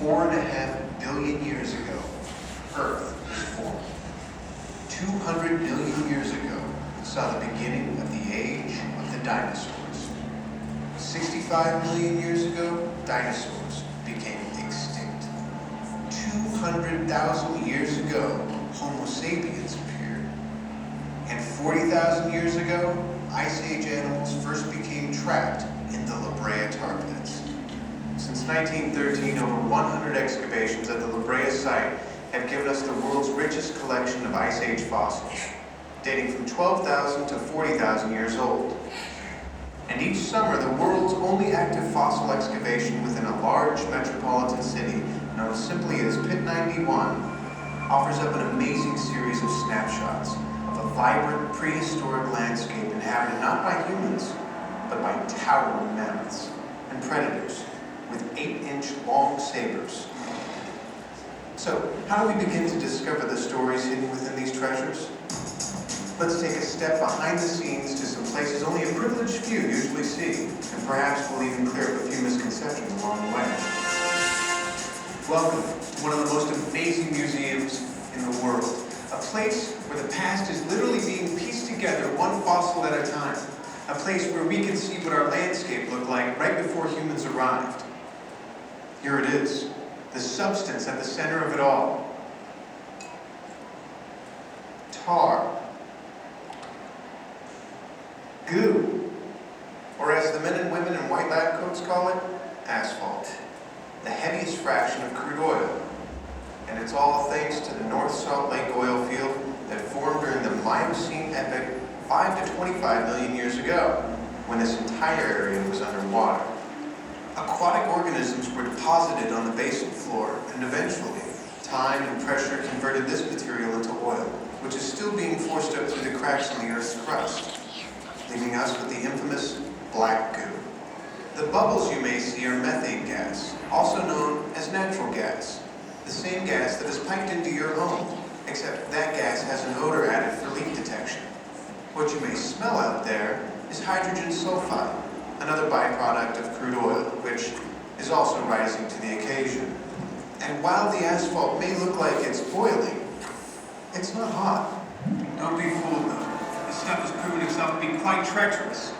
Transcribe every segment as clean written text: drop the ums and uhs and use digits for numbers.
4.5 billion years ago, Earth was formed. 200 million years ago, saw the beginning of the age of the dinosaurs. 65 million years ago, dinosaurs became extinct. 200,000 years ago, Homo sapiens appeared. And 40,000 years ago, Ice Age animals first became trapped in the Brea Tar Pits. Since 1913, over 100 excavations at the Brea site have given us the world's richest collection of Ice Age fossils, dating from 12,000 to 40,000 years old. And each summer, the world's only active fossil excavation within a large metropolitan city, known simply as Pit 91, offers up an amazing series of snapshots of a vibrant prehistoric landscape inhabited not by humans, but by towering mammoths and predators with 8-inch long sabers. So, how do we begin to discover the stories hidden within these treasures? Let's take a step behind the scenes to some places only a privileged few usually see, and perhaps we'll even clear up a few misconceptions along the way. Welcome to one of the most amazing museums in the world, a place where the past is literally being pieced together one fossil at a time, a place where we can see what our landscape looked like right before humans arrived. Here it is, the substance at the center of it all. Tar. Goo. Or as the men and women in white lab coats call it, asphalt. The heaviest fraction of crude oil. And it's all thanks to the North Salt Lake oil field that formed during the Miocene epoch 5 to 25 million years ago, when this entire area was underwater. Aquatic organisms were deposited on the basin floor, and eventually, time and pressure converted this material into oil, which is still being forced up through the cracks in the Earth's crust, leaving us with the infamous black goo. The bubbles you may see are methane gas, also known as natural gas, the same gas that is piped into your home, except that gas has an odor added for leak detection. What you may smell out there is hydrogen sulfide, another byproduct of crude oil, which is also rising to the occasion. And while the asphalt may look like it's boiling, it's not hot. Don't be fooled though. This stuff has proven itself to be quite treacherous.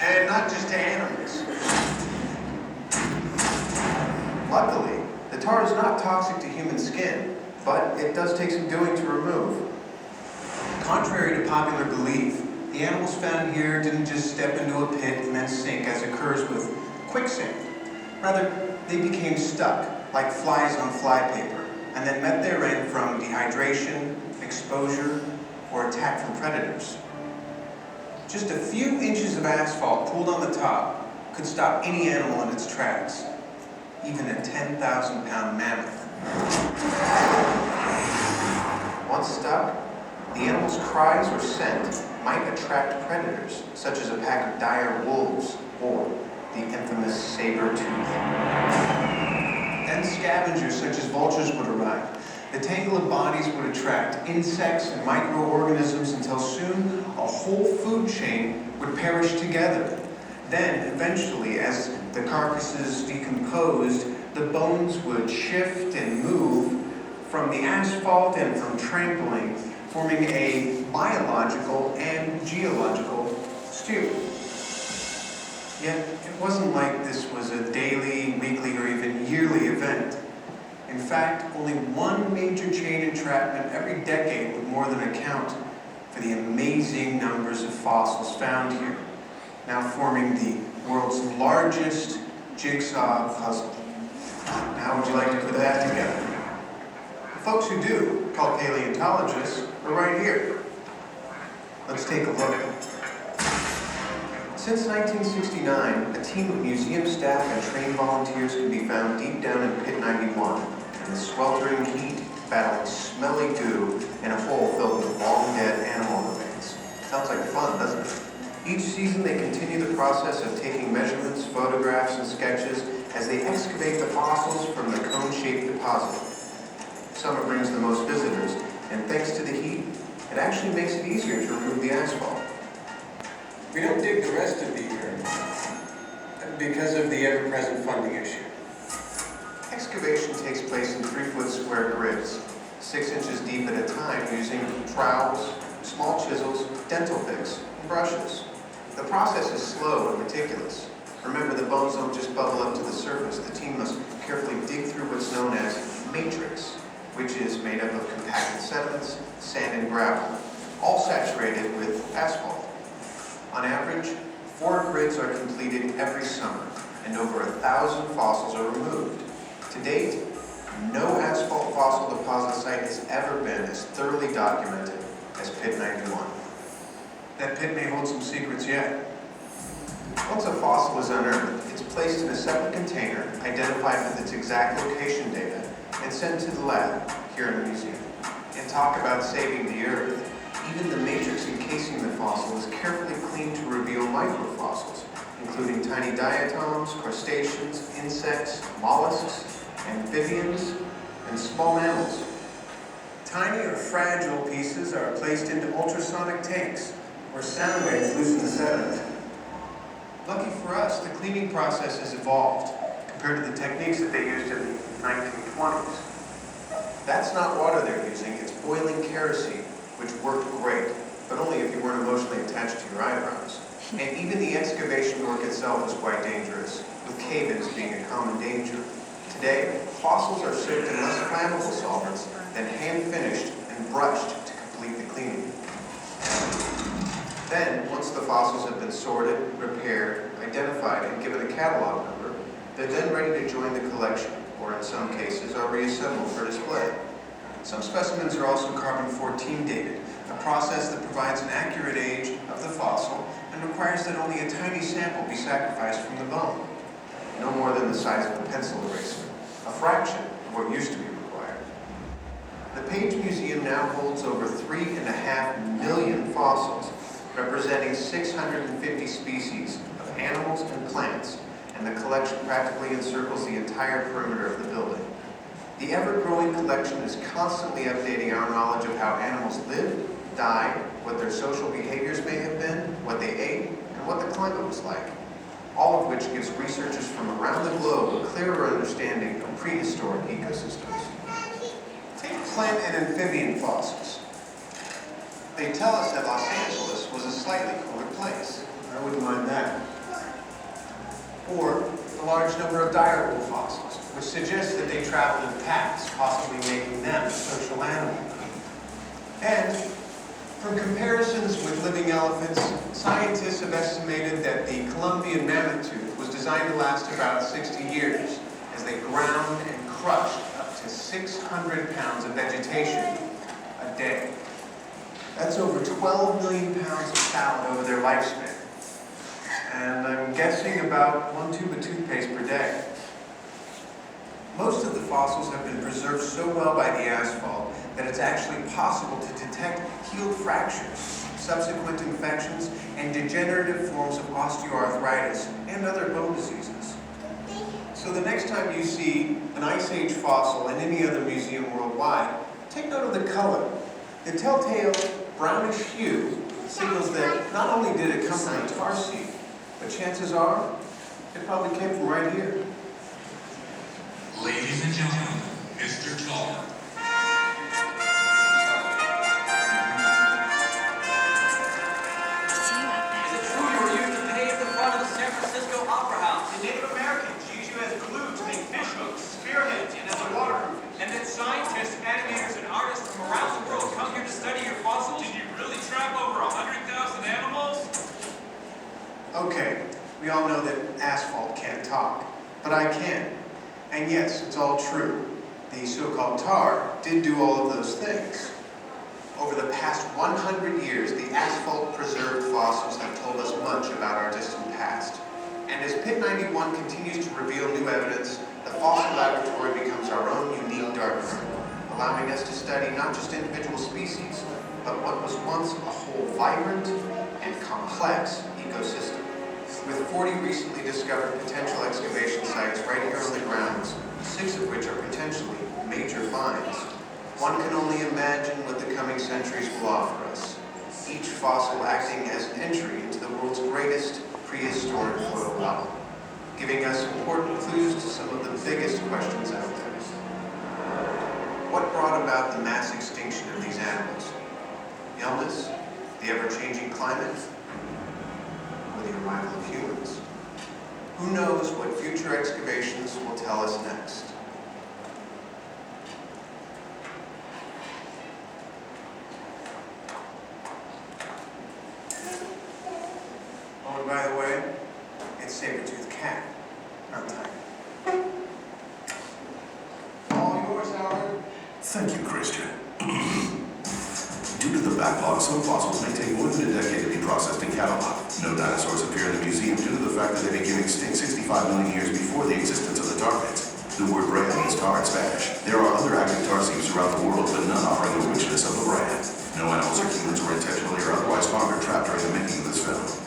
And not just to animals. Luckily, the tar is not toxic to human skin, but it does take some doing to remove. Contrary to popular belief, the animals found here didn't just step into a pit and then sink as occurs with quicksand. Rather, they became stuck, like flies on flypaper, and then met their end from dehydration, exposure, or attack from predators. Just a few inches of asphalt pulled on the top could stop any animal in its tracks, even a 10,000-pound mammoth. Once stuck, the animal's cries or scent might attract predators, such as a pack of dire wolves or the infamous saber-tooth. Then scavengers such as vultures would arrive. The tangle of bodies would attract insects and microorganisms until soon a whole food chain would perish together. Then, eventually, as the carcasses decomposed, the bones would shift and move from the asphalt and from trampling, forming a biological and geological stew. Yet, it wasn't like this was a daily, weekly, or even yearly event. In fact, only one major chain entrapment every decade would more than account for the amazing numbers of fossils found here, now forming the world's largest jigsaw puzzle. Now, how would you like to put that together? The folks who do, called paleontologists, are right here. Let's take a look. Since 1969, a team of museum staff and trained volunteers can be found deep down in Pit 91, in the sweltering heat, battling smelly goo in a hole filled with long-dead animal remains. Sounds like fun, doesn't it? Each season, they continue the process of taking measurements, photographs, and sketches as they excavate the fossils from the cone-shaped deposit. Summer brings the most visitors, and thanks to the heat, it actually makes it easier to remove the asphalt. We don't dig the rest of the year because of the ever-present funding issue. Excavation takes place in 3-foot square grids, 6 inches deep at a time, using trowels, small chisels, dental picks, and brushes. The process is slow and meticulous. Remember, the bones don't just bubble up to the surface. The team must carefully dig through what's known as matrix, which is made up of compacted sediments, sand, and gravel, all saturated with asphalt. On average, 4 grids are completed every summer, and over 1,000 fossils are removed. To date, no asphalt fossil deposit site has ever been as thoroughly documented as Pit 91. That pit may hold some secrets yet. Once a fossil is unearthed, it's placed in a separate container, identified with its exact location data, and sent to the lab here in the museum. And talk about saving the earth. Even the matrix encasing the fossil is carefully cleaned to reveal microfossils, including tiny diatoms, crustaceans, insects, mollusks, amphibians, and small mammals. Tiny or fragile pieces are placed into ultrasonic tanks, where sound waves loosen the sediment. Lucky for us, the cleaning process has evolved compared to the techniques that they used in the 1920s. That's not water they're using, it's boiling kerosene, which worked great, but only if you weren't emotionally attached to your eyebrows. And even the excavation work itself is quite dangerous, with cave-ins being a common danger. Today, fossils are soaked in less flammable solvents than hand-finished and brushed to complete the cleaning. Then, once the fossils have been sorted, repaired, identified, and given a catalog number, they're then ready to join the collection, or in some cases are reassembled for display. Some specimens are also carbon-14 dated, a process that provides an accurate age of the fossil and requires that only a tiny sample be sacrificed from the bone, no more than the size of a pencil eraser, a fraction of what used to be required. The Page Museum now holds over 3.5 million fossils, representing 650 species of animals and plants, and the collection practically encircles the entire perimeter of the building. The ever-growing collection is constantly updating our knowledge of how animals lived, died, what their social behaviors may have been, what they ate, and what the climate was like, all of which gives researchers from around the globe a clearer understanding of prehistoric ecosystems. Take plant and amphibian fossils. They tell us that Los Angeles was a slightly cooler place. I wouldn't mind that. Or the large number of diurnal fossils, which suggests that they traveled in packs, possibly making them a social animal. And from comparisons with living elephants, scientists have estimated that the Columbian mammoth tooth was designed to last about 60 years, as they ground and crushed up to 600 pounds of vegetation a day. That's over 12 million pounds of salad over their lifespan. And I'm guessing about 1 tube of toothpaste per day. Most of the fossils have been preserved so well by the asphalt that it's actually possible to detect healed fractures, subsequent infections, and degenerative forms of osteoarthritis and other bone diseases. So the next time you see an Ice Age fossil in any other museum worldwide, take note of the color. The telltale brownish hue signals that not only did it come from a tar seep, but chances are it probably came from right here. Ladies and gentlemen, Mr. Tar. Is it true you were used to pave the front of the San Francisco Opera House? The Native Americans used you as glue to make fish hooks, spearheads, and as a waterproof. And then scientists, animators, and artists from around the world come here to study your fossils? Did you really trap over 100,000 animals? Okay, we all know that asphalt can't talk, but I can. And yes, it's all true. The so-called tar did do all of those things. Over the past 100 years, the asphalt-preserved fossils have told us much about our distant past. And as Pit 91 continues to reveal new evidence, the fossil laboratory becomes our own unique darkroom, allowing us to study not just individual species, but what was once a whole vibrant and complex ecosystem. With 40 recently discovered potential excavation sites right here on the grounds, 6 of which are potentially major finds, one can only imagine what the coming centuries will offer us, each fossil acting as an entry into the world's greatest prehistoric photo album. giving us important clues to some of the biggest questions out there. What brought about the mass extinction of these animals? Illness, the ever-changing climate, or the arrival of humans? Who knows what future excavations will tell us next? Oh, and by the way, it's saber-toothed cat, not tiger. All yours, Howard. Thank you, Christian. Due to the backlog, some fossils may take more than a decade to be processed and cataloged. No dinosaurs appear in the museum due to the fact that they became extinct 65 million years before the existence of the tar pits. The word Brea means tar in Spanish. There are other active tar seeps around the world, but none offering the richness of the Brea. No animals or humans were intentionally or otherwise harmed or trapped during the making of this film.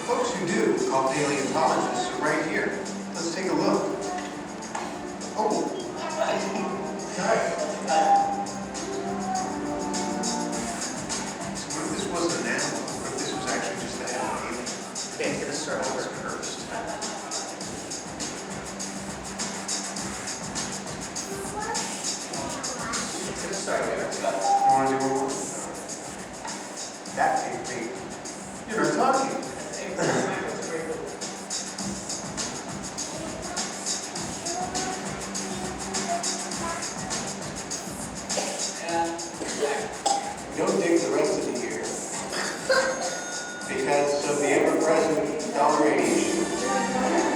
Folks who do, called paleontologists, are right here. Let's take a look. Oh. Alright. So what if this wasn't an animal? What if this was actually just a head of an alien? Okay, it's gonna start That was over. cursed. It's gonna start over. You want to do one more? That technique. You're talking. Don't dig the rest of the year because of the ever-present dollar radiation.